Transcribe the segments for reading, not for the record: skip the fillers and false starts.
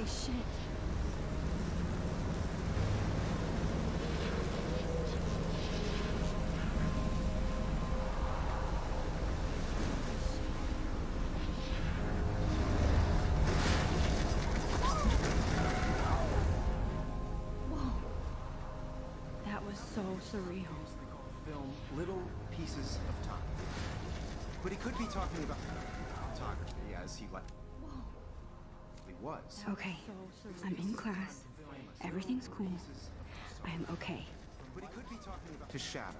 Holy shit. So surreal. Film little pieces of time. But he could be talking about photography as he like. He was. Okay, I'm in class. Everything's cool. I am okay. But he could be talking about to shadow,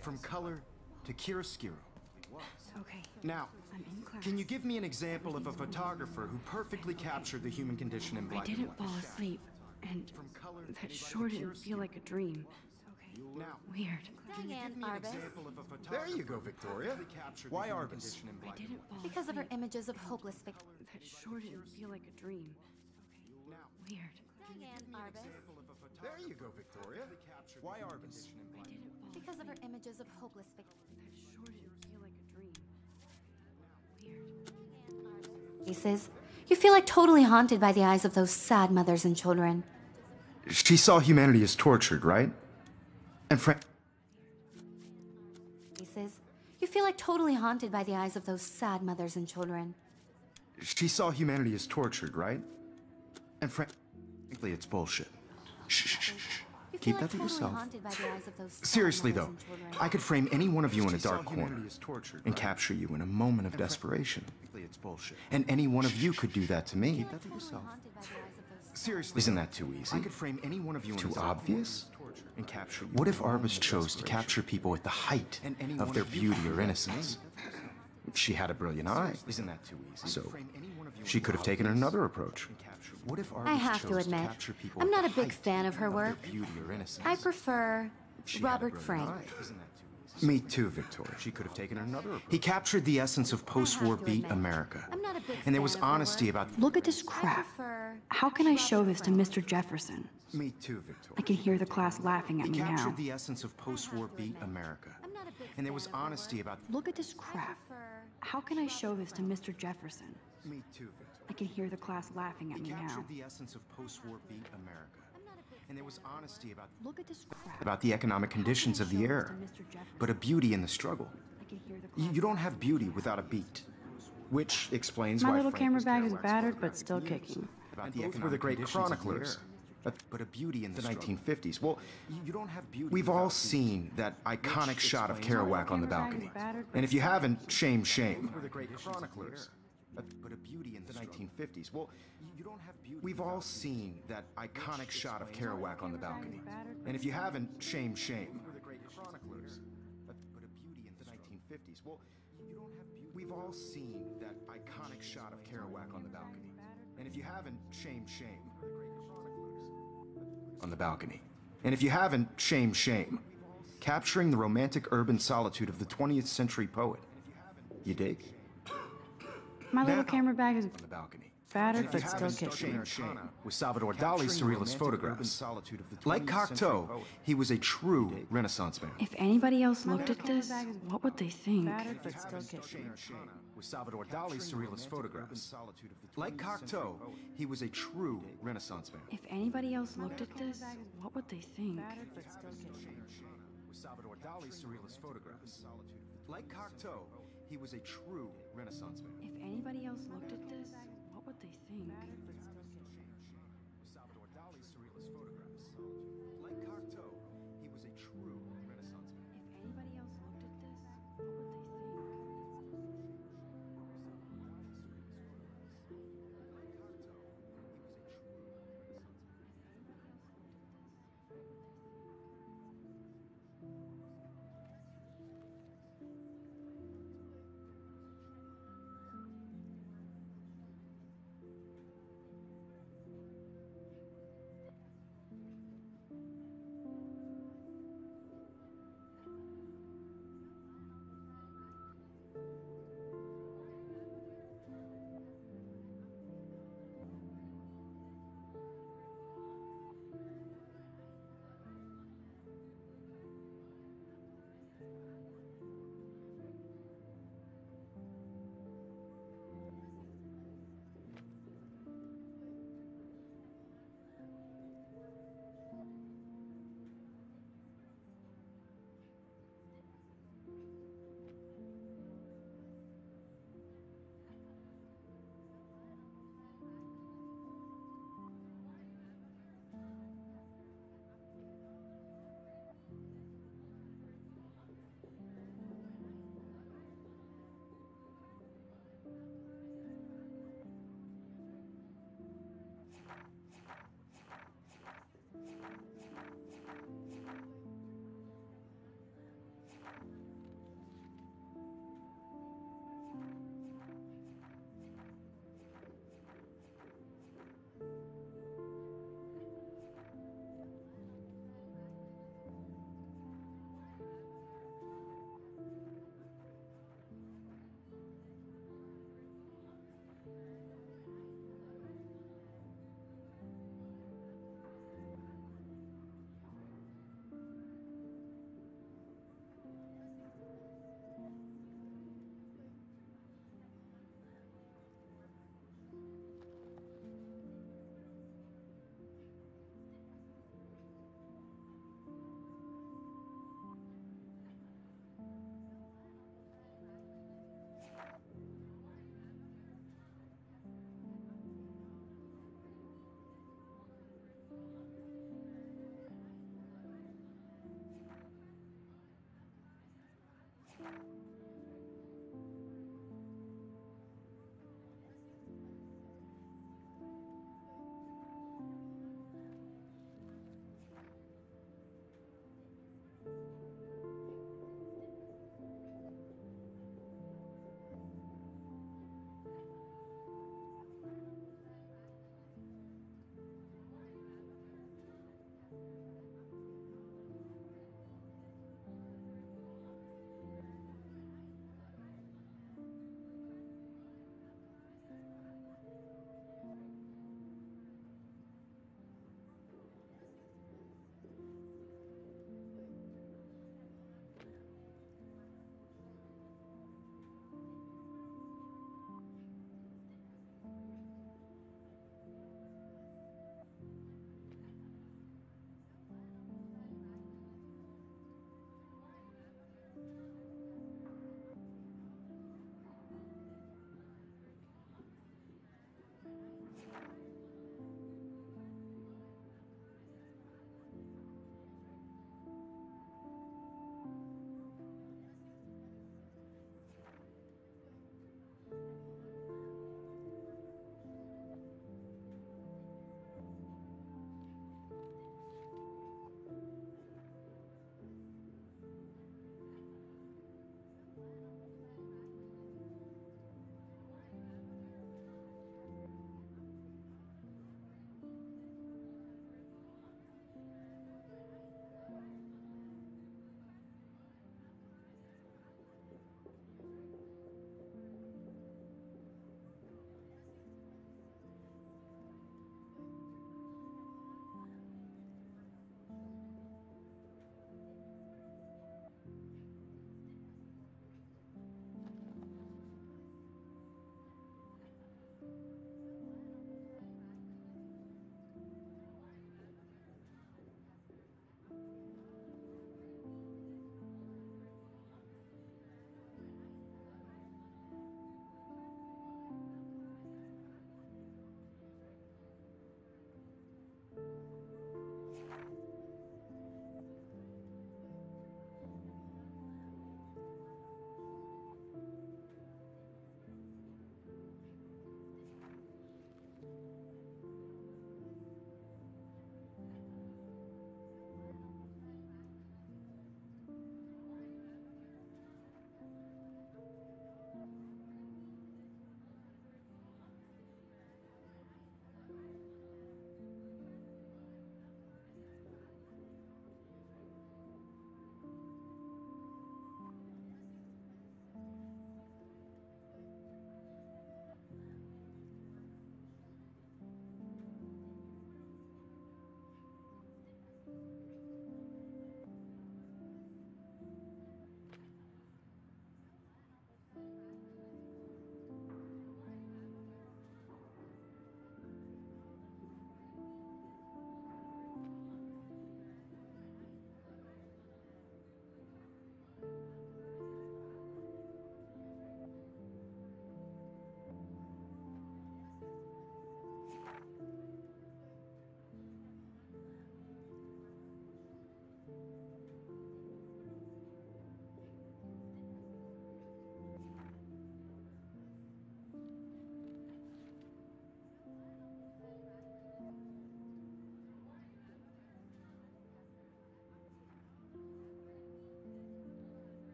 from color to chiaroscuro. Okay. Now, I'm in class. can you give me an example of a photographer who perfectly captured the human condition in black I and didn't white? fall asleep, and that sure didn't feel like a dream. Now, Weird. Diane Arbus. there you go, Victoria. Why Arbus? I didn't fall Because of her asleep. images of hopeless victims. That sure didn't feel like a dream. Weird. Diane Arbus. There you go, Victoria. Why Arbus? I didn't fall Because of her asleep. images of hopeless victims. That sure didn't feel like a dream. Weird. He says, you feel like totally haunted by the eyes of those sad mothers and children. She saw humanity as tortured, right? And He says, you feel like totally haunted by the eyes of those sad mothers and children. she saw humanity as tortured, right? And frankly, it's bullshit. Shh, shh, shh, shh. You feel Keep like that to totally yourself. haunted by the eyes of those sad Seriously, mothers though, and children. I could frame any one of you in a She saw dark corner humanity as tortured, and right? capture you in a moment of desperation. Frankly, it's bullshit. And any one of you could do that to me. Keep that to yourself. Haunted by the eyes of those Seriously, isn't that too easy? I could frame any one of you in Too a dark obvious? corner and capture you. What if in a moment Arbus of chose to desperation? capture people at the height And any of one their of you beauty could do or that to innocence? She had a brilliant eye. Isn't that too easy? So, Frame any one of you she in could have taken obvious another approach. and capture you. What if Arbus I have to chose admit, capture people I'm at not the a big height fan of her their work. beauty or innocence? I prefer She had a Robert brilliant Frank. eye. Isn't that too easy? Me too, Victoria. She could have taken another approach. He captured the essence of post-war I have to beat admit, America. I'm not a big And there fan was of her honesty work. about... Look at this I crap. prefer How can I show Robert this to Frank. Mr. Jefferson? Me too, Victoria. I can hear the class laughing at He me captured now. the essence of post-war beat America. I'm not a big And there fan was of her honesty work. about... Look at this crap. I prefer How can I show this to Mr. Jefferson? Me too, Victoria. I can hear the class laughing at He me now. captured the essence of post-war beat America. And there was honesty Look at this crap. about the economic conditions of the era, but a beauty in the struggle. I can hear the You don't have beauty without a beat, which explains My why little Frank camera was bag is Kerouac's battered, but photographic still muse kicking. About And the both were the economic great conditions of the chroniclers. era, but a beauty in the struggle. 1950s. Well, You don't have beauty. we've all without beauty. seen that iconic shot of explains why Kerouac on the camera bag is balcony. battered, And if you haven't, shame, shame. Were the great chroniclers. But a beauty in the 1950s. Well, You don't have beauty. we've all without seen that iconic shot of explains why Kerouac on the balcony. And if you haven't, shame, shame. Were the great chroniclers. But a beauty in the 1950s. Well, you don't have beauty. We've all seen that iconic shot of Kerouac on the balcony. And if you haven't, shame, shame. On the balcony. And if you haven't, shame, shame. Capturing the romantic urban solitude of the 20th century poet. You dig? My little Now- camera bag is On the balcony. battered, And if you but still haven't, kicking. shame, shame. With Salvador Dali's Capturing the surrealist romantic urban photographs. solitude of the Like 20th century Cocteau, poet. he was a true Renaissance man. If anybody else looked at this, what would they think? With Salvador Dali's surrealist photographs. Like Cocteau, he was a true Renaissance man. If anybody else looked at this, what would they think? With Salvador Dali's surrealist photographs. Like Cocteau, he was a true Renaissance man. If anybody else looked at this, what would they think? With Salvador Dali's surrealist photographs. Like Cocteau, he was a true Renaissance man. If anybody else looked at this, what would they think?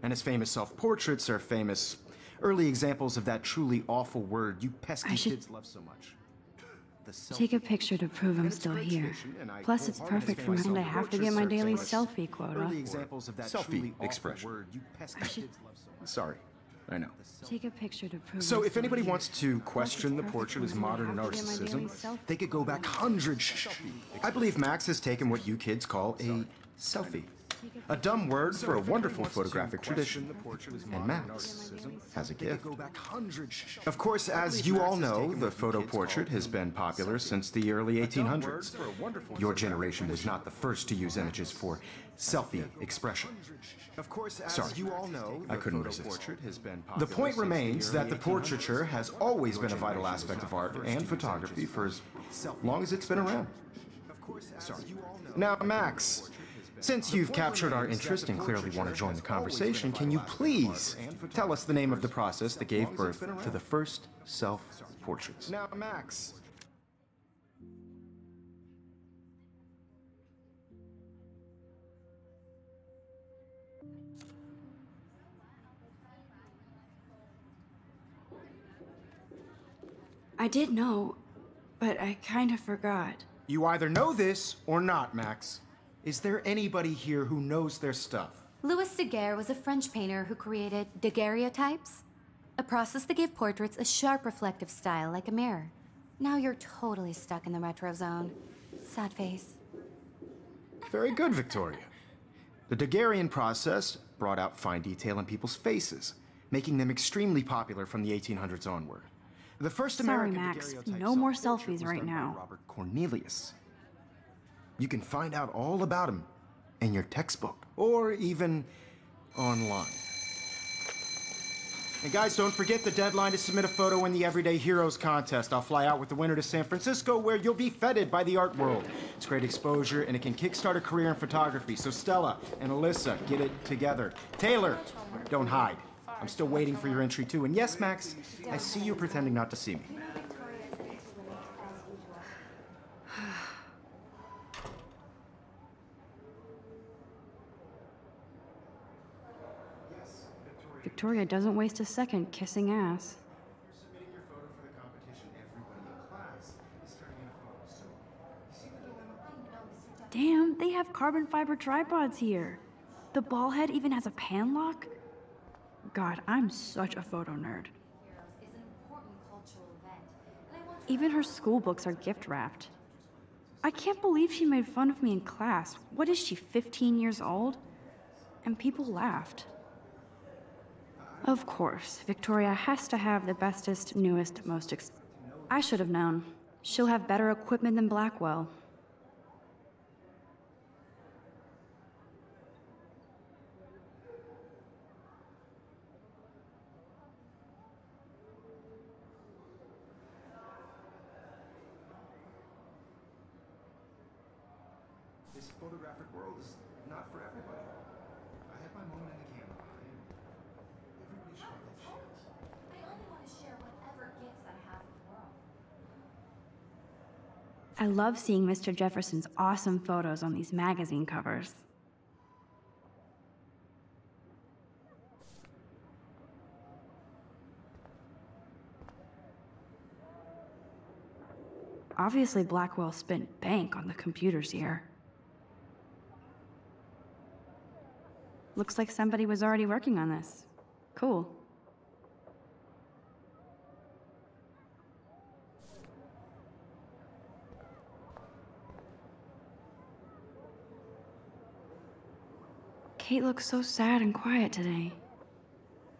And his famous self-portraits are famous early examples of that truly awful word you pesky kids love so much. Take a picture to prove I'm still here. Plus, it's perfect for me, and I have to get my daily selfie quota. Selfie expression. Sorry, I know. Take a picture to prove. So I'm if still anybody here. wants to question the portrait as modern narcissism, they could go back hundreds. I believe Max has taken what you kids call a selfie. A dumb word for a wonderful photographic tradition. And Max has a gift. Of course, as you all know, the photo portrait has been popular since the early 1800s. Your generation was not the first to use images for selfie expression. Sorry, I couldn't resist. The point remains that the portraiture has always been a vital aspect of art and photography for as long as it's been around. Sorry. Now, Max, since you've captured our interest and clearly want to join the conversation, can you please tell us the name of the process that gave birth to the first self-portraits? Now, Max. I did know, but I kind of forgot. You either know this or not, Max. Is there anybody here who knows their stuff? Louis Daguerre was a French painter who created daguerreotypes, a process that gave portraits a sharp reflective style like a mirror. Now you're totally stuck in the retro zone. Sad face. Very good, Victoria. The Daguerrean process brought out fine detail in people's faces, making them extremely popular from the 1800s onward. The first American Max, daguerreotype no more self-portrait selfies was right done by now. Robert Cornelius. You can find out all about him in your textbook or even online. And guys, don't forget the deadline to submit a photo in the Everyday Heroes contest. I'll fly out with the winner to San Francisco, where you'll be feted by the art world. It's great exposure, and it can kickstart a career in photography. So Stella and Alyssa, get it together. Taylor, don't hide. I'm still waiting for your entry, too. And yes, Max, I see you pretending not to see me. Victoria doesn't waste a second kissing ass. Damn, they have carbon fiber tripods here. The ball head even has a pan lock. God, I'm such a photo nerd. Even her school books are gift wrapped. I can't believe she made fun of me in class. What is she, 15 years old? And people laughed. Of course, Victoria has to have the bestest, newest, most I should have known. She'll have better equipment than Blackwell. This photographic world is not for everybody. I had my moment in the camera. Everybody should have that shit. I only want to share whatever gifts I have in the world. I love seeing Mr. Jefferson's awesome photos on these magazine covers. Obviously, Blackwell spent bank on the computers here. Looks like somebody was already working on this. Cool. Kate looks so sad and quiet today.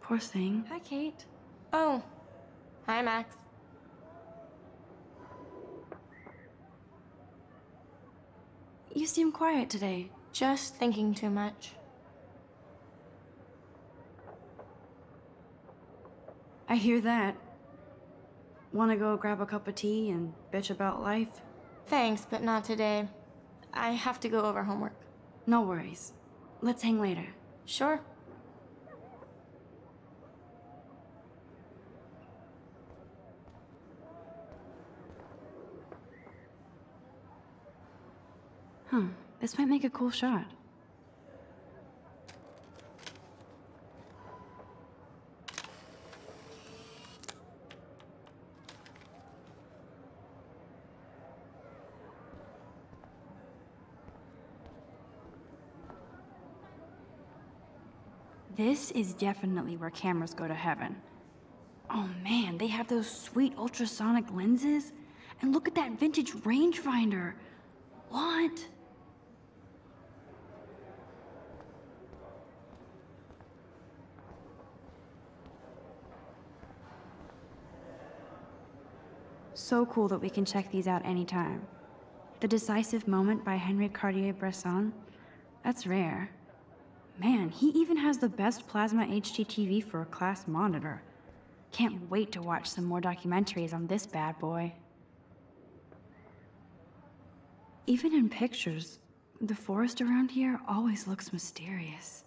Poor thing. Hi, Kate. Oh, hi, Max. You seem quiet today. Just thinking too much. I hear that. Wanna go grab a cup of tea and bitch about life? Thanks, but not today. I have to go over homework. No worries. Let's hang later. Sure. Huh, this might make a cool shot. This is definitely where cameras go to heaven. Oh man, they have those sweet ultrasonic lenses. And look at that vintage rangefinder. What? So cool that we can check these out anytime. The Decisive Moment by Henri Cartier-Bresson? That's rare. Man, he even has the best plasma HDTV for a class monitor. Can't wait to watch some more documentaries on this bad boy. Even in pictures, the forest around here always looks mysterious.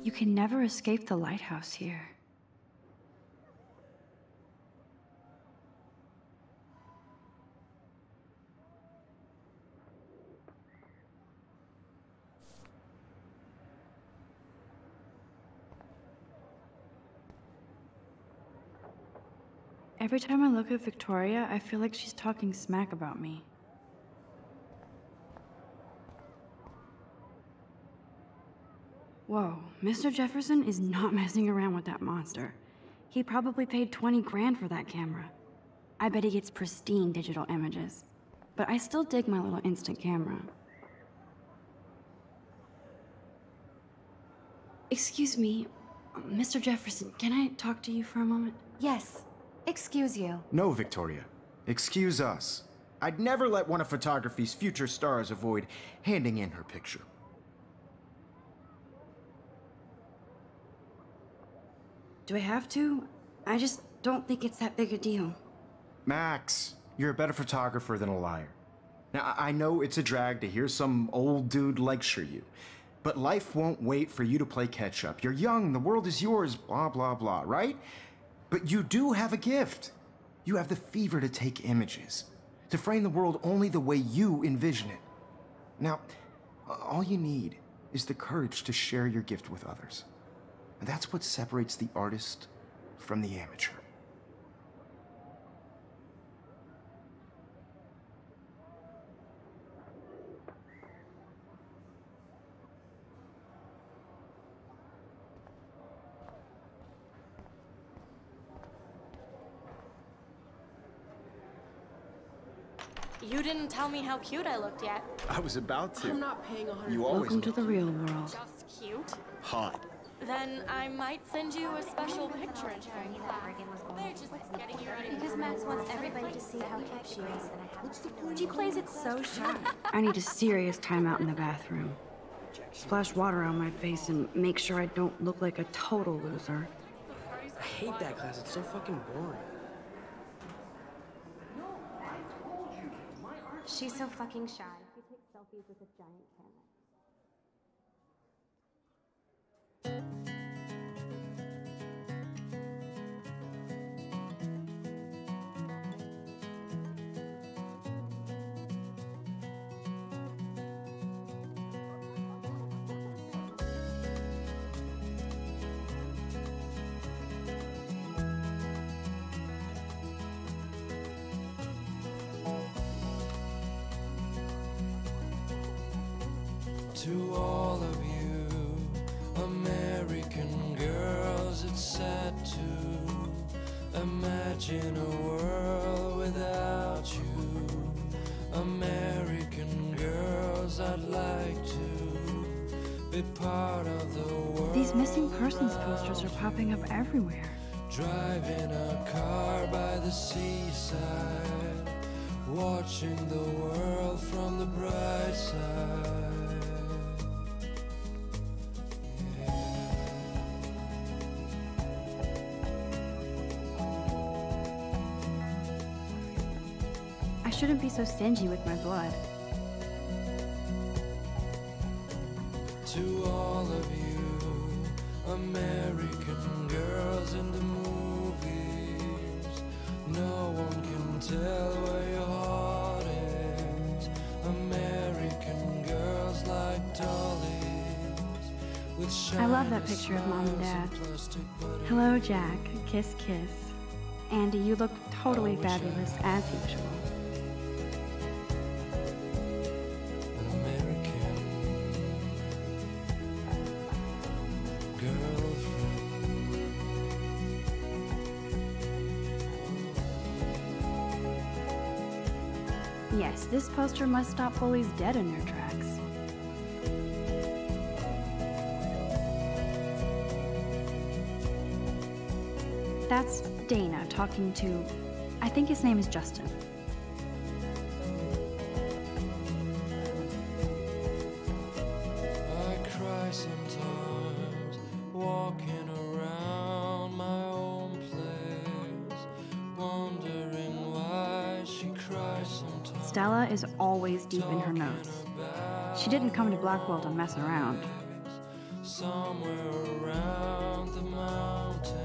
You can never escape the lighthouse here. Every time I look at Victoria, I feel like she's talking smack about me. Whoa, Mr. Jefferson is not messing around with that monster. He probably paid 20 grand for that camera. I bet he gets pristine digital images. But I still dig my little instant camera. Excuse me, Mr. Jefferson, can I talk to you for a moment? Yes. Excuse you. No, Victoria. Excuse us. I'd never let one of photography's future stars avoid handing in her picture. Do I have to? I just don't think it's that big a deal. Max, you're a better photographer than a liar. Now, I know it's a drag to hear some old dude lecture you, but life won't wait for you to play catch-up. You're young, the world is yours, blah, blah, blah, right? But you do have a gift. You have the fever to take images, to frame the world only the way you envision it. Now, all you need is the courage to share your gift with others. And that's what separates the artist from the amateur. You didn't tell me how cute I looked yet. I was about to. I'm not paying 100. You always Welcome to the real world. Just cute. hot. Then I might send you a special picture in time. They're just getting you ready. Because Max wants everybody to see how cute she is. She plays it so shy. I need a serious timeout in the bathroom. Splash water on my face and make sure I don't look like a total loser. I hate that class. It's so fucking boring. She's so fucking shy. She takes selfies with a giant camera. To all of you American girls, it's sad to imagine a world without you. American girls, I'd like to be part of the world. These missing persons posters are popping up everywhere. Driving a car by the seaside, watching the world from the bright side. I shouldn't be so stingy with my blood. To all of you American girls in the movies, no one can tell where your heart is. American girls like dollies, I love that picture of Mom and Dad. Hello, Jack. Kiss, kiss. Andy, you look totally fabulous, as usual. Yes, this poster must stop bullies dead in their tracks. That's Dana talking to, I think his name is Justin. I cry sometimes, walking around my own place, wondering why she cries sometimes. Stella is always deep in her notes. She didn't come to Blackwell to mess around. Somewhere around the mountains,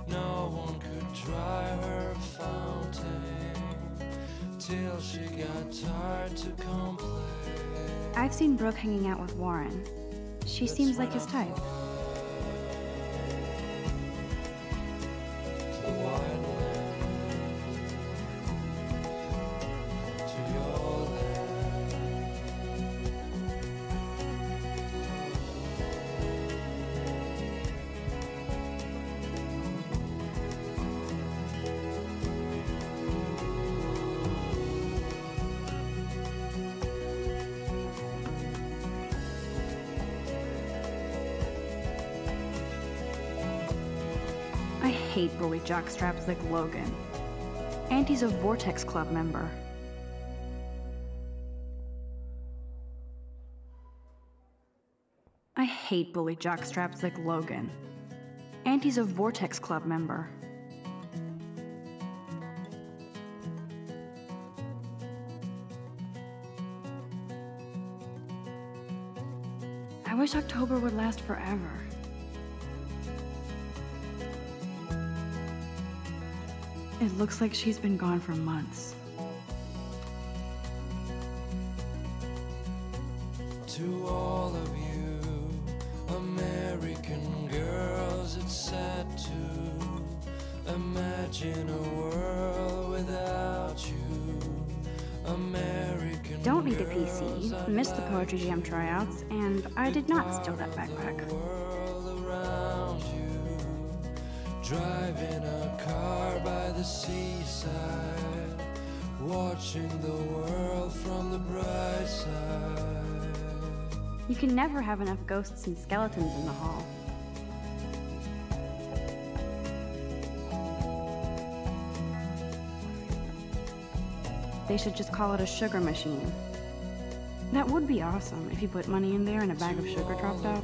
no one could dry her fountain till she got tired to complain. I've seen Brooke hanging out with Warren. She seems like his type. To the wide land, to your land. I hate bully jockstraps like Logan. And he's a Vortex Club member. I hate bully jockstraps like Logan. And he's a Vortex Club member. I wish October would last forever. It looks like she's been gone for months. To all of you American girls, it's sad to imagine a world without you. American Don't need a PC, missed the Poetry Jam tryouts, and I did not steal that backpack. world around you, driving a car by the seaside, watching the world from the bright side. You can never have enough ghosts and skeletons in the hall. They should just call it a sugar machine. That would be awesome if you put money in there and a bag of sugar dropped out.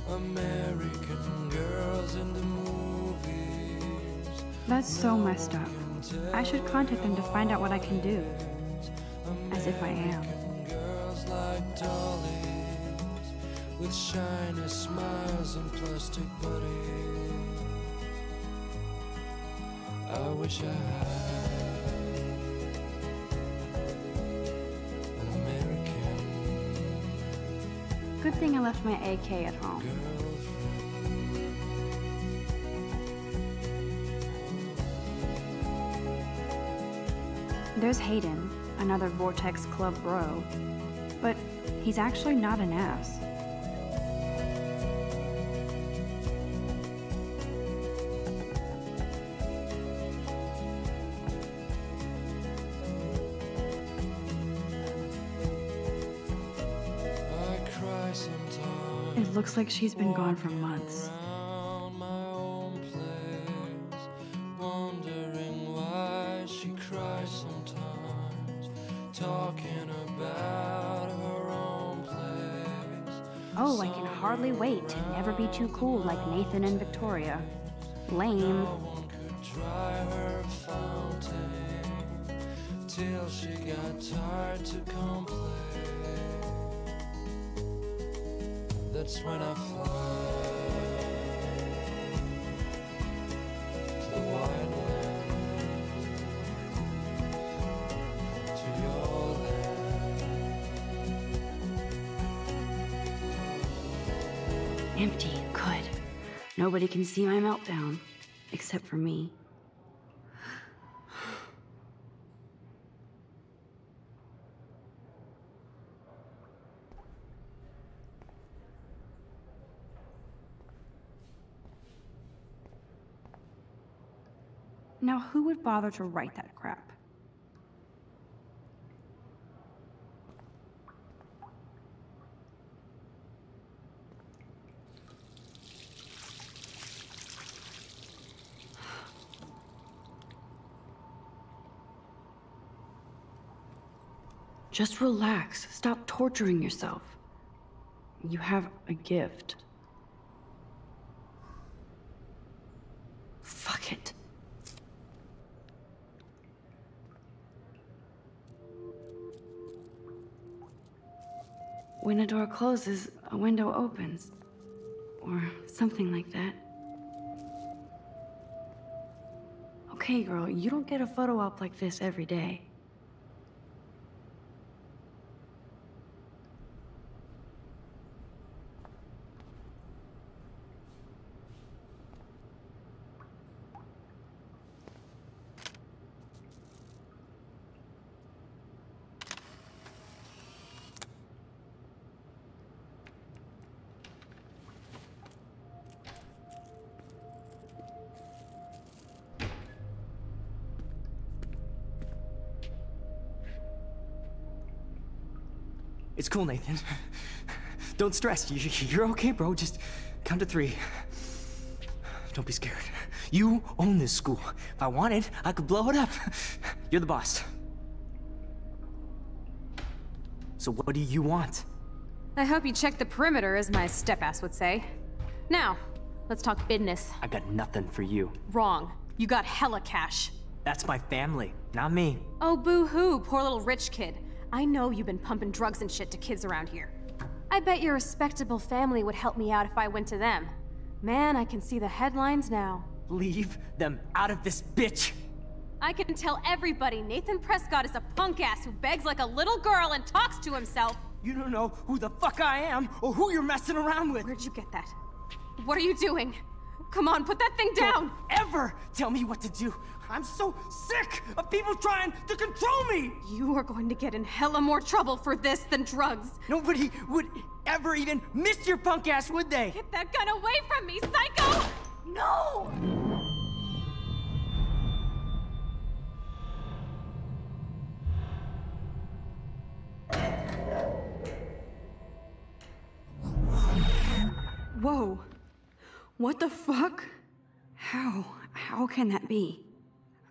American girls in the movies. That's so messed up. I should contact them to find out what I can do. As if I am. Girls like dollies with shiny smiles and plastic bodies. I wish I had an American Good thing I left my AK at home. There's Hayden, another Vortex Club bro. But he's actually not an ass. It looks like she's been gone for months. around my own place, wondering why she cries sometimes, talking about her own place. Oh, I can hardly wait to never be too cool like Nathan and Victoria. Lame. No one could dry her fountain till she got tired to complain. That's when I fly to the wide land, to your land. Empty. Good. Nobody can see my meltdown. Except for me. Now, who would bother to write that crap? Just relax. Stop torturing yourself. You have a gift. Fuck it. When a door closes, a window opens. Or something like that. Okay, girl, you don't get a photo op like this every day. It's cool, Nathan. Don't stress. You're okay, bro. Just count to 3. Don't be scared. You own this school. If I wanted, I could blow it up. You're the boss. So what do you want? I hope you checked the perimeter, as my step-ass would say. Now, let's talk business. I got nothing for you. Wrong. You got hella cash. That's my family, not me. Oh, boo-hoo, poor little rich kid. I know you've been pumping drugs and shit to kids around here. I bet your respectable family would help me out if I went to them. Man, I can see the headlines now. Leave them out of this bitch! I can tell everybody Nathan Prescott is a punk ass who begs like a little girl and talks to himself. You don't know who the fuck I am or who you're messing around with. Where'd you get that? What are you doing? Come on, put that thing down! Don't ever tell me what to do! I'm so sick of people trying to control me! You are going to get in hella more trouble for this than drugs. Nobody would ever even miss your punk ass, would they? Get that gun away from me, psycho! No! Whoa. What the fuck? How can that be?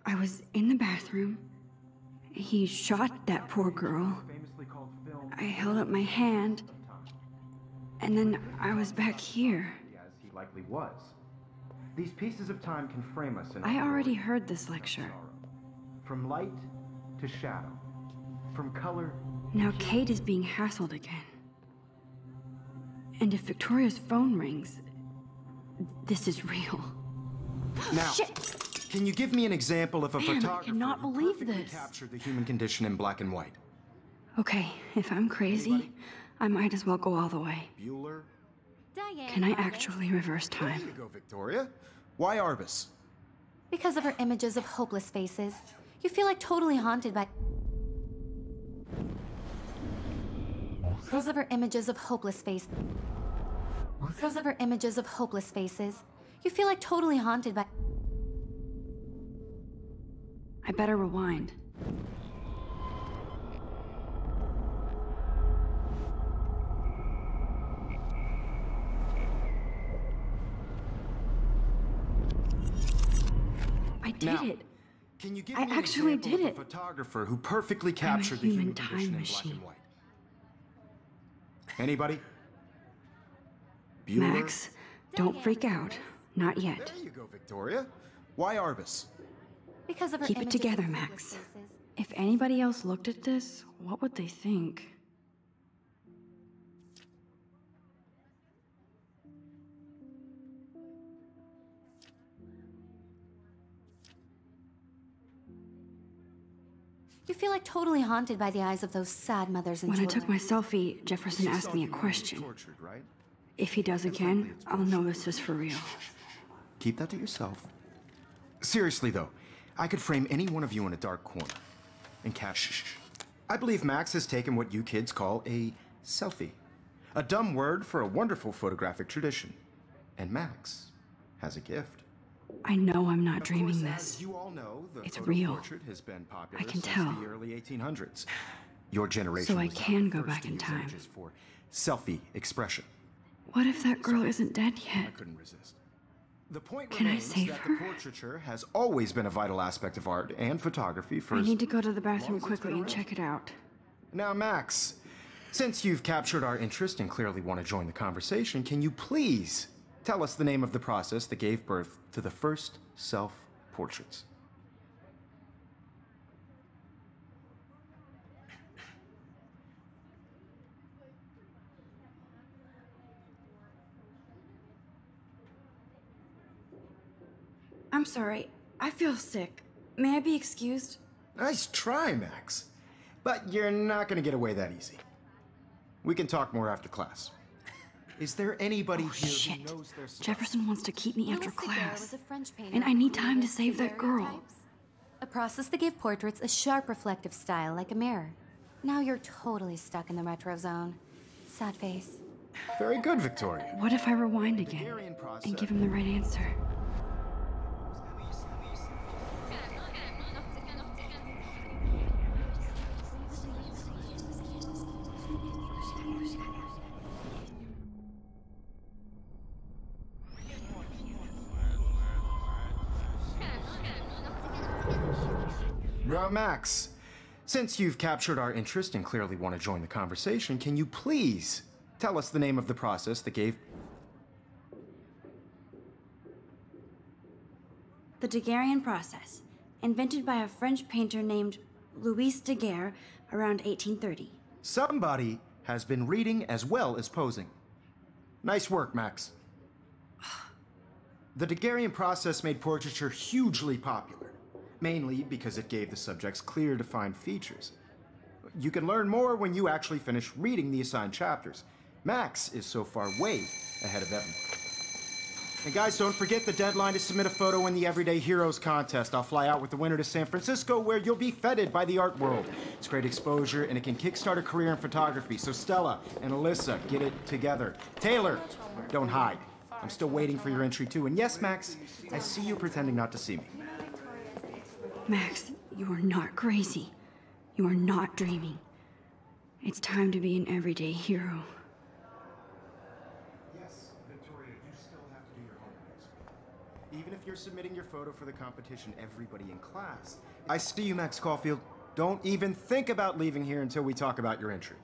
I was in the bathroom. He shot that poor girl. I held up my hand. And then I was back here. As he likely was. These pieces of time can frame us in I already heard this lecture. From light to shadow. From color. Now Kate is being hassled again. And if Victoria's phone rings, this is real. Now, Shit! Can you give me an example of a Man, I photographer cannot who believe perfectly this. captured the human condition in black and white? Okay, if I'm crazy, I might as well go all the way. Bueller? Diane Can I Arbus. actually reverse There you time? go, Victoria. Why Arbus? Because of her images of hopeless faces, you feel like totally haunted by... Because of her images of hopeless faces... Because of her images of hopeless faces, you feel like totally haunted by... I better rewind. I did Now, it. Can you give I me an actually example did of it. a photographer who perfectly captured the human human time condition in black machine. and white? Anybody? Bueller? Max, don't freak out. Not yet. There you go, Victoria. Why Arbus? Because of her Keep it images together, of Max. hopeless faces. If anybody else looked at this, what would they think? You feel like totally haunted by the eyes of those sad mothers and When I children. took my selfie, Jefferson You asked saw me a humanity question. Tortured, right? If he does again, I'll know this is for real. Keep that to yourself. Seriously, though, I could frame any one of you in a dark corner and cash. I believe Max has taken what you kids call a selfie. A dumb word for a wonderful photographic tradition. And Max has a gift. I know I'm not dreaming As this. you all know, the It's photo real. portrait has been popular I can since tell. the early 1800s. Your generation So I was not can the go first back to in use time. images for selfie expression. What if that girl isn't dead I yet? couldn't resist. The point Can I remains save that her? the portraiture has always been a vital aspect of art and photography for I as need to go to the long bathroom as it's quickly been and around. check it out. Now, Max, since you've captured our interest and clearly want to join the conversation, can you please tell us the name of the process that gave birth to the first self-portraits? I'm sorry. I feel sick. May I be excused? Nice try, Max. But you're not going to get away that easy. We can talk more after class. Is there anybody here Shit. who knows their stuff? Jefferson wants to keep me after Louis Daguerre class. was a French painter And I who need time to created save that girl. daguerreotypes, a process that gave portraits a sharp reflective style like a mirror. Now you're totally stuck in the retro zone. Sad face. Very good, Victoria. What if I rewind again Daguerrean process. and give him the right answer? Now, Max, since you've captured our interest and clearly want to join the conversation, can you please tell us the name of the process that gave... The Daguerrean process, invented by a French painter named Louis Daguerre around 1830. Somebody has been reading as well as posing. Nice work, Max. The Daguerrean process made portraiture hugely popular, mainly because it gave the subjects clear, defined features. You can learn more when you actually finish reading the assigned chapters. Max is so far way ahead of Evan. And guys, don't forget the deadline to submit a photo in the Everyday Heroes contest. I'll fly out with the winner to San Francisco, where you'll be feted by the art world. It's great exposure, and it can kickstart a career in photography. So Stella and Alyssa, get it together. Taylor, don't hide. I'm still waiting for your entry too. And yes, Max, I see you pretending not to see me. Max, you are not crazy. You are not dreaming. It's time to be an everyday hero. Yes, Victoria, you still have to do your homework. Even if you're submitting your photo for the competition, everybody in class. I see you, Max Caulfield. Don't even think about leaving here until we talk about your entry.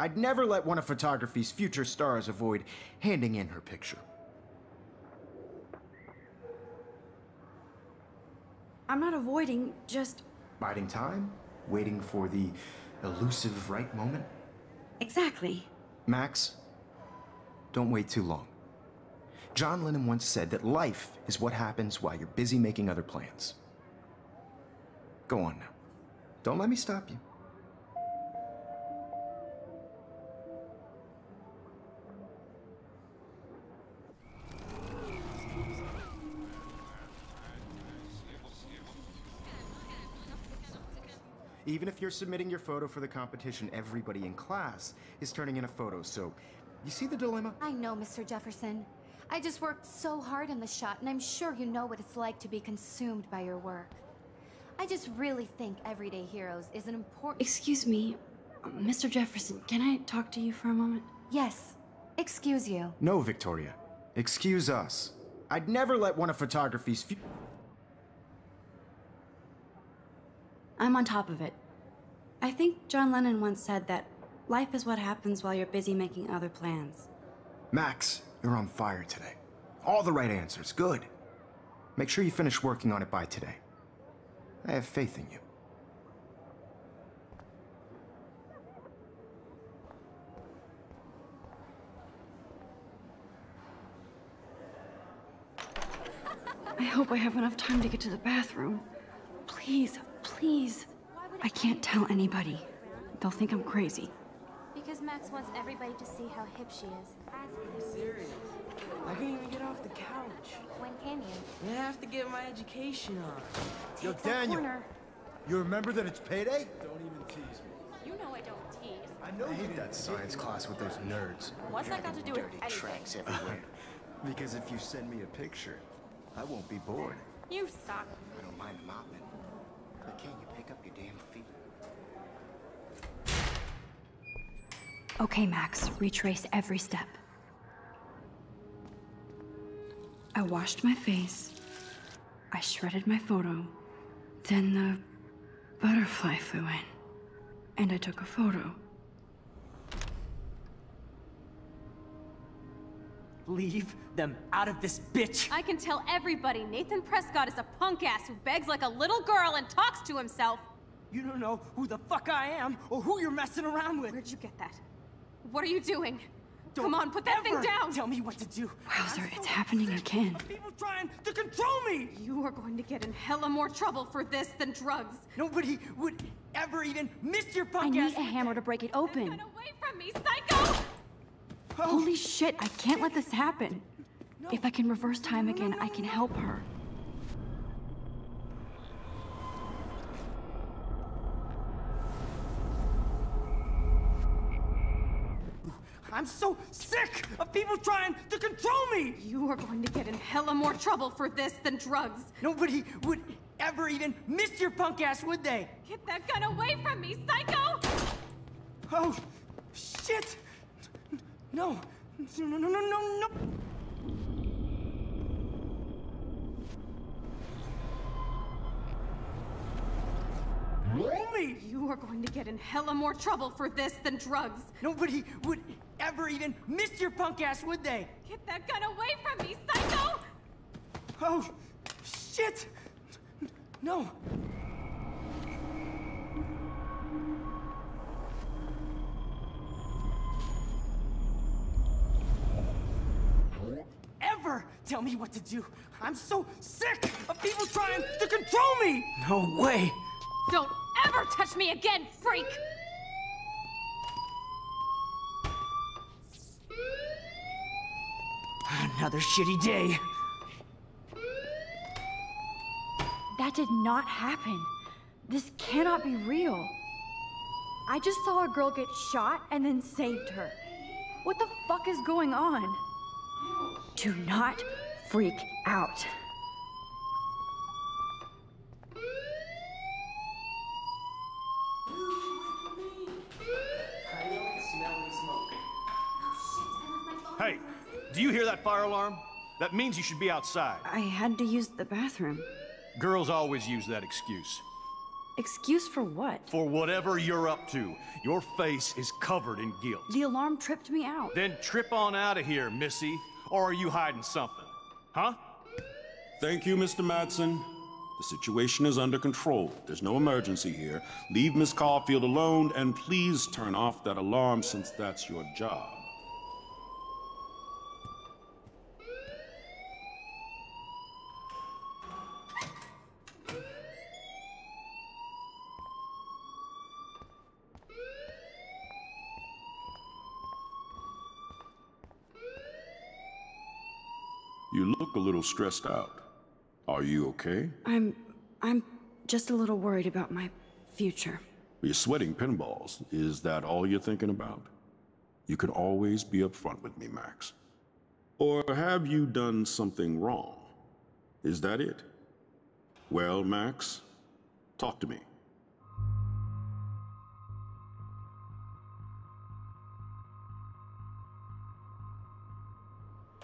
I'd never let one of photography's future stars avoid handing in her picture. I'm not avoiding, just... Biding time, waiting for the elusive right moment. Exactly. Max, don't wait too long. John Lennon once said that life is what happens while you're busy making other plans. Go on now. Don't let me stop you. Even if you're submitting your photo for the competition, everybody in class is turning in a photo, so you see the dilemma? I know, Mr. Jefferson. I just worked so hard in the shot, and I'm sure you know what it's like to be consumed by your work. I just really think Everyday Heroes is an important... Excuse me, Mr. Jefferson, can I talk to you for a moment? Yes. Excuse you. No, Victoria. Excuse us. I'd never let one of photography's I'm on top of it. I think John Lennon once said that life is what happens while you're busy making other plans. Max, you're on fire today. All the right answers. Good. Make sure you finish working on it by today. I have faith in you. I hope I have enough time to get to the bathroom. Please, please. I can't tell anybody. They'll think I'm crazy. Because Max wants everybody to see how hip she is. Serious. I can't even get off the couch. When can you? I have to get my education on. Yo, Take that Daniel, corner. you remember that it's payday? Don't even tease me. You know I don't tease. I hate that science class with those nerds. What's that got to do with Dirty anything? tracks everywhere. Because if you send me a picture, I won't be bored. You suck. I don't mind mopping. But can you pick up your damn feet? Okay, Max, retrace every step. I washed my face. I shredded my photo. Then the butterfly flew in. And I took a photo. Leave them out of this bitch! I can tell everybody Nathan Prescott is a punk ass who begs like a little girl and talks to himself. You don't know who the fuck I am or who you're messing around with! Where'd you get that? What are you doing? Don't Come on, put that thing ever down! Tell me what to do! Wowzer, I'm it's so happening sick again. of people trying to control me! You are going to get in hella more trouble for this than drugs. Nobody would ever even miss your punk I ass. need a hammer to break it open. Get away from me, psycho! Holy shit, I can't let this happen. If I can reverse time again, I can help her. I'm so sick of people trying to control me! You are going to get in hella more trouble for this than drugs. Nobody would ever even miss your punk ass, would they? Get that gun away from me, psycho! Oh, shit! No, no, no, no, no, no! Me. You are going to get in hella more trouble for this than drugs. Nobody would ever even miss your punk ass, would they? Get that gun away from me, psycho! Oh, shit! No. Ever tell me what to do. I'm so sick of people trying to control me! No way! Don't ever touch me again, freak! Another shitty day. That did not happen. This cannot be real. I just saw a girl get shot and then saved her. What the fuck is going on? Do not freak out. Hey, do you hear that fire alarm? That means you should be outside. I had to use the bathroom. Girls always use that excuse. Excuse for what? For whatever you're up to, your face is covered in guilt. The alarm tripped me out. Then trip on out of here, Missy. Or are you hiding something? Huh? Thank you, Mr. Madsen. The situation is under control. There's no emergency here. Leave Miss Caulfield alone, and please turn off that alarm since that's your job. You look a little stressed out. Are you okay? I'm just a little worried about my future. You're sweating pinballs. Is that all you're thinking about? You can always be upfront with me, Max. Or have you done something wrong? Is that it? Well, Max, talk to me.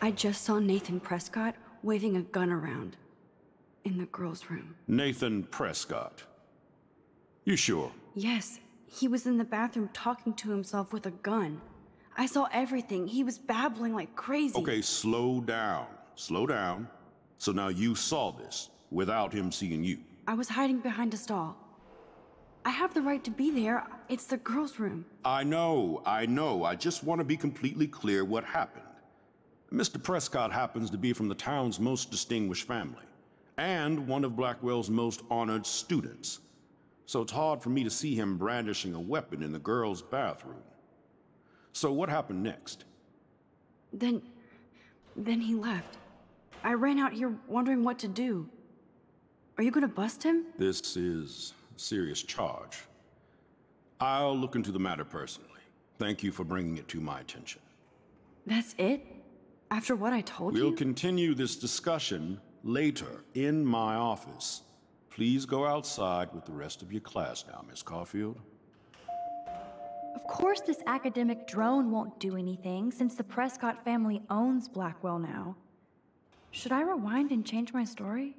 I just saw Nathan Prescott waving a gun around in the girls' room. Nathan Prescott. You sure? Yes, he was in the bathroom talking to himself with a gun. I saw everything. He was babbling like crazy. Okay, slow down. Slow down. So now you saw this without him seeing you. I was hiding behind a stall. I have the right to be there. It's the girls' room. I know. I just want to be completely clear what happened. Mr. Prescott happens to be from the town's most distinguished family, and one of Blackwell's most honored students. so it's hard for me to see him brandishing a weapon in the girls' bathroom. So what happened next? Then he left. I ran out here wondering what to do. Are you gonna bust him? This is a serious charge. I'll look into the matter personally. Thank you for bringing it to my attention. That's it? After what I told you? We'll continue this discussion later in my office. Please go outside with the rest of your class now, Miss Caulfield. Of course this academic drone won't do anything since the Prescott family owns Blackwell now. Should I rewind and change my story?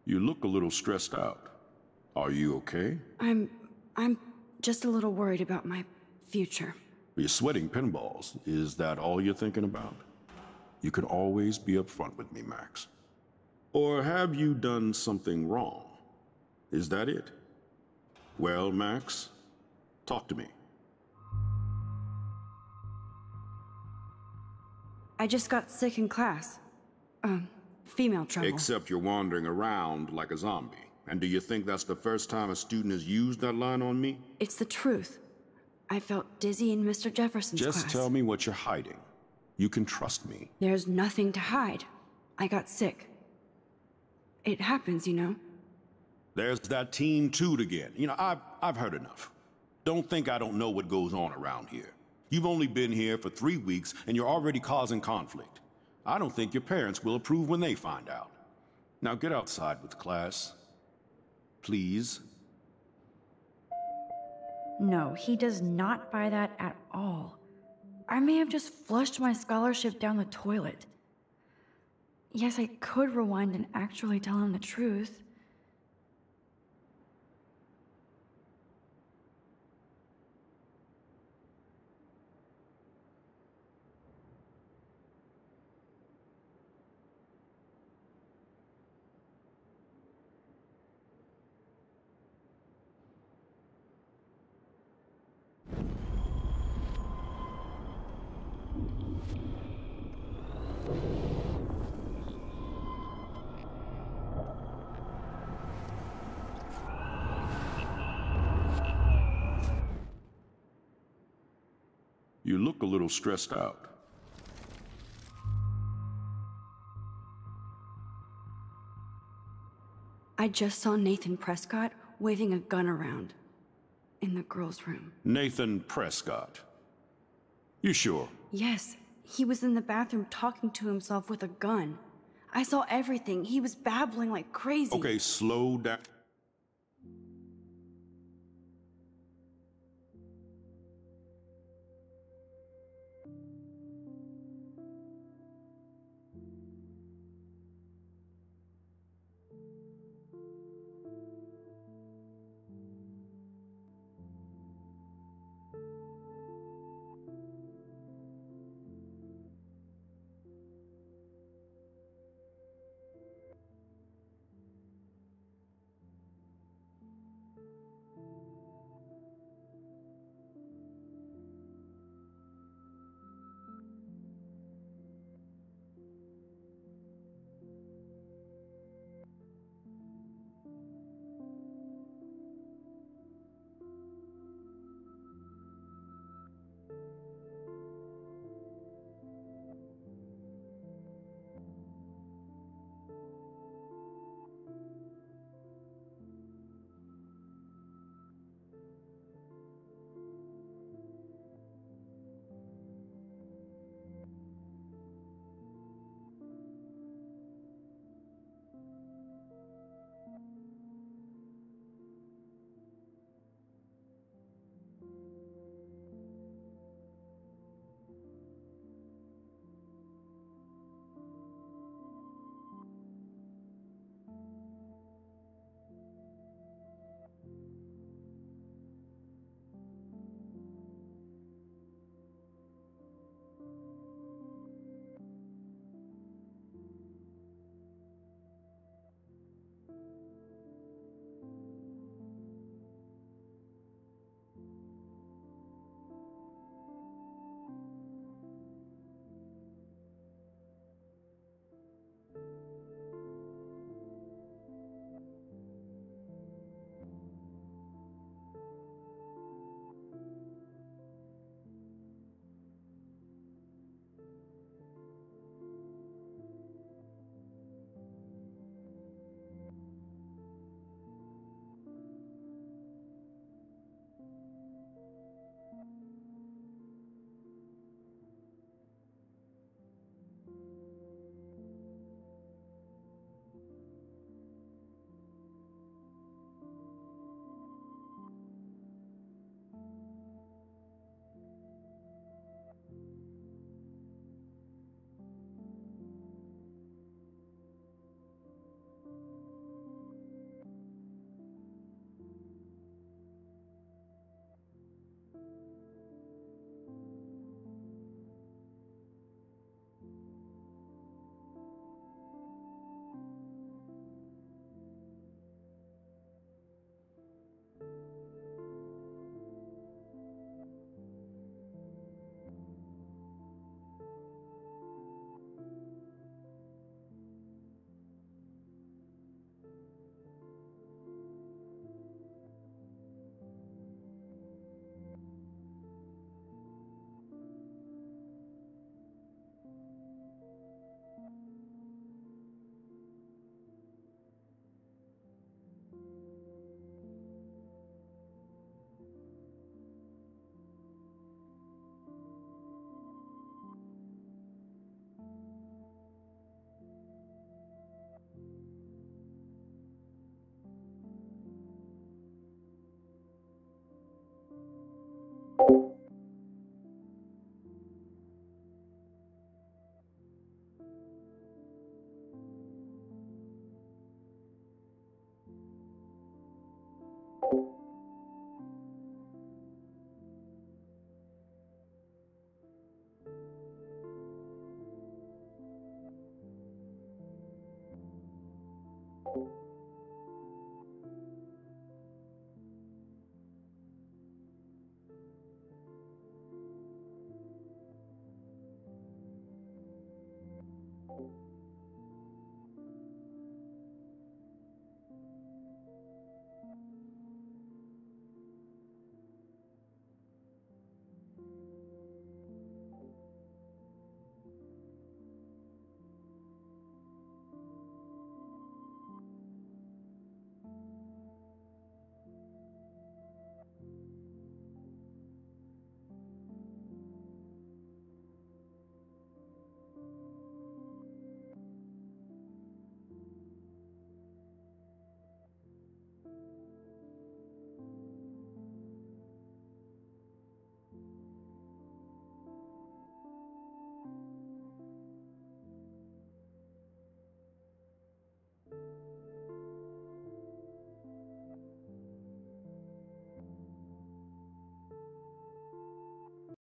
You look a little stressed out. Are you okay? I'm just a little worried about my future. You're sweating pinballs. Is that all you're thinking about? You can always be upfront with me, Max. Or have you done something wrong? Is that it? Well, Max, talk to me. I just got sick in class. Female trouble. Except you're wandering around like a zombie. And do you think that's the first time a student has used that line on me? It's the truth. I felt dizzy in Mr. Jefferson's class. Just tell me what you're hiding. You can trust me. There's nothing to hide. I got sick. It happens, you know. There's that Team Toot again. You know, I've heard enough. Don't think I don't know what goes on around here. You've only been here for 3 weeks, and you're already causing conflict. I don't think your parents will approve when they find out. Now get outside with class. Please. No, he does not buy that at all. I may have just flushed my scholarship down the toilet. Yes, I could rewind and actually tell him the truth. You look a little stressed out. I just saw Nathan Prescott waving a gun around in the girls' room. Nathan Prescott. You sure? Yes, he was in the bathroom talking to himself with a gun. I saw everything. He was babbling like crazy. Okay, slow down. you.